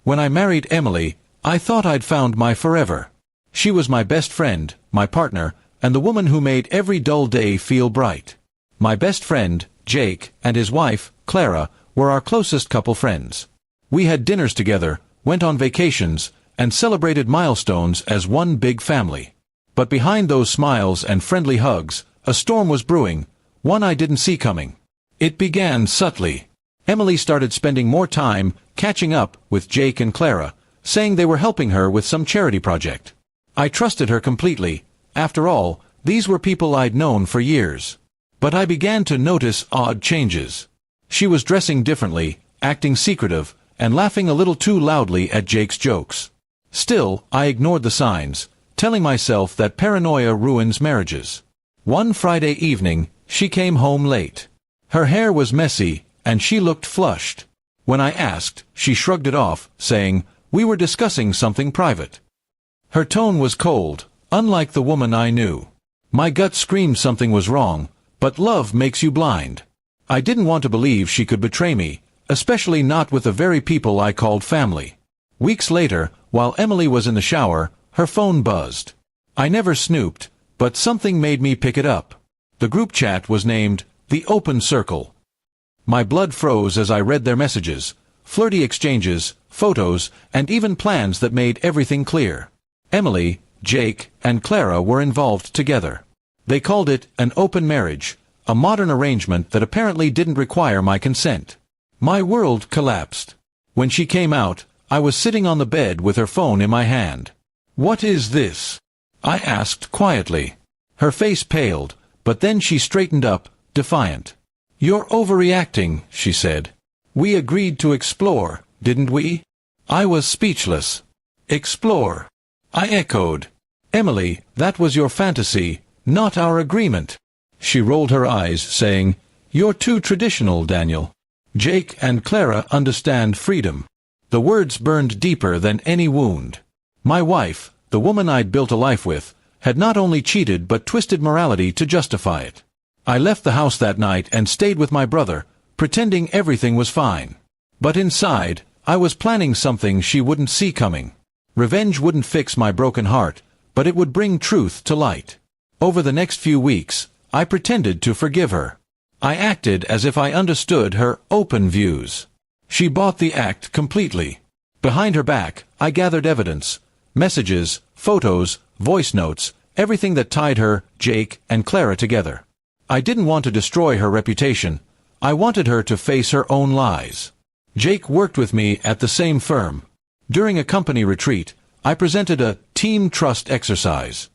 When I married Emily, I thought I'd found my forever. She was my best friend, my partner, and the woman who made every dull day feel bright. My best friend, Jake, and his wife, Clara, were our closest couple friends. We had dinners together, went on vacations, and celebrated milestones as one big family. But behind those smiles and friendly hugs, a storm was brewing, one I didn't see coming. It began subtly. Emily started spending more time catching up with Jake and Clara, saying they were helping her with some charity project. I trusted her completely. After all, these were people I'd known for years. But I began to notice odd changes. She was dressing differently, acting secretive, and laughing a little too loudly at Jake's jokes. Still, I ignored the signs, telling myself that paranoia ruins marriages. One Friday evening, she came home late. Her hair was messy, and she looked flushed. When I asked, she shrugged it off, saying, "We were discussing something private." Her tone was cold, unlike the woman I knew. My gut screamed something was wrong, but love makes you blind. I didn't want to believe she could betray me, especially not with the very people I called family. Weeks later, while Emily was in the shower, her phone buzzed. I never snooped, but something made me pick it up. The group chat was named The Open Circle. My blood froze as I read their messages, flirty exchanges, photos, and even plans that made everything clear. Emily, Jake, and Clara were involved together. They called it an open marriage, a modern arrangement that apparently didn't require my consent. My world collapsed. When she came out, I was sitting on the bed with her phone in my hand. "What is this?" I asked quietly. Her face paled, but then she straightened up, defiant. "You're overreacting," she said. "We agreed to explore, didn't we?" I was speechless. "Explore?" I echoed. "Emily, that was your fantasy, not our agreement." She rolled her eyes, saying, "You're too traditional, Daniel. Jake and Clara understand freedom." The words burned deeper than any wound. My wife, the woman I'd built a life with, had not only cheated but twisted morality to justify it. I left the house that night and stayed with my brother, pretending everything was fine. But inside, I was planning something she wouldn't see coming. Revenge wouldn't fix my broken heart, but it would bring truth to light. Over the next few weeks, I pretended to forgive her. I acted as if I understood her open views. She bought the act completely. Behind her back, I gathered evidence, messages, photos, voice notes, everything that tied her, Jake, and Clara together. I didn't want to destroy her reputation. I wanted her to face her own lies. Jake worked with me at the same firm. During a company retreat, I presented a team trust exercise.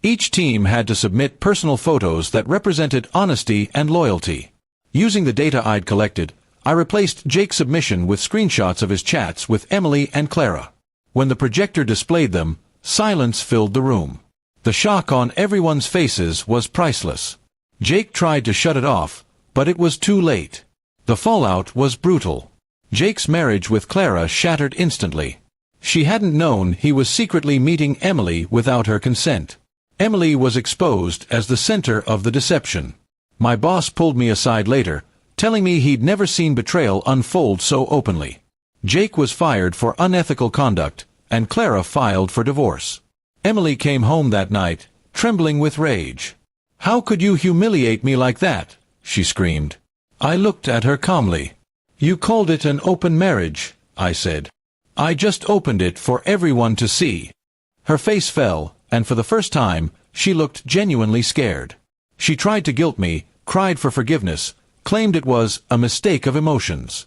Each team had to submit personal photos that represented honesty and loyalty. Using the data I'd collected, I replaced Jake's submission with screenshots of his chats with Emily and Clara. When the projector displayed them, silence filled the room. The shock on everyone's faces was priceless. Jake tried to shut it off, but it was too late. The fallout was brutal. Jake's marriage with Clara shattered instantly. She hadn't known he was secretly meeting Emily without her consent. Emily was exposed as the center of the deception. My boss pulled me aside later, telling me he'd never seen betrayal unfold so openly. Jake was fired for unethical conduct, and Clara filed for divorce. Emily came home that night, trembling with rage. "How could you humiliate me like that?" she screamed. I looked at her calmly. "You called it an open marriage," I said. "I just opened it for everyone to see." Her face fell, and for the first time, she looked genuinely scared. She tried to guilt me, cried for forgiveness, claimed it was a mistake of emotions.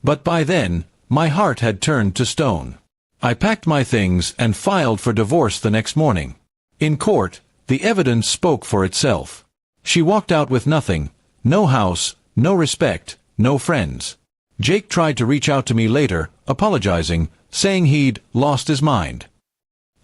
But by then, my heart had turned to stone. I packed my things and filed for divorce the next morning. In court, the evidence spoke for itself. She walked out with nothing, no house, no respect, no friends. Jake tried to reach out to me later, apologizing, saying he'd lost his mind.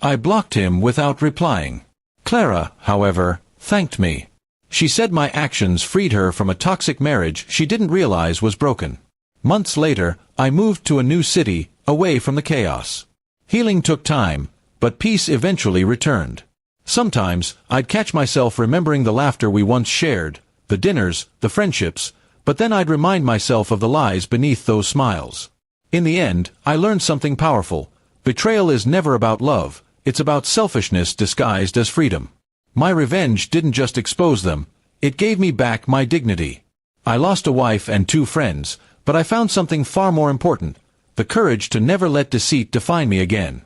I blocked him without replying. Clara, however, thanked me. She said my actions freed her from a toxic marriage she didn't realize was broken. Months later, I moved to a new city, away from the chaos. Healing took time, but peace eventually returned. Sometimes, I'd catch myself remembering the laughter we once shared, the dinners, the friendships, but then I'd remind myself of the lies beneath those smiles. In the end, I learned something powerful. Betrayal is never about love, it's about selfishness disguised as freedom. My revenge didn't just expose them, it gave me back my dignity. I lost a wife and 2 friends, but I found something far more important: the courage to never let deceit define me again.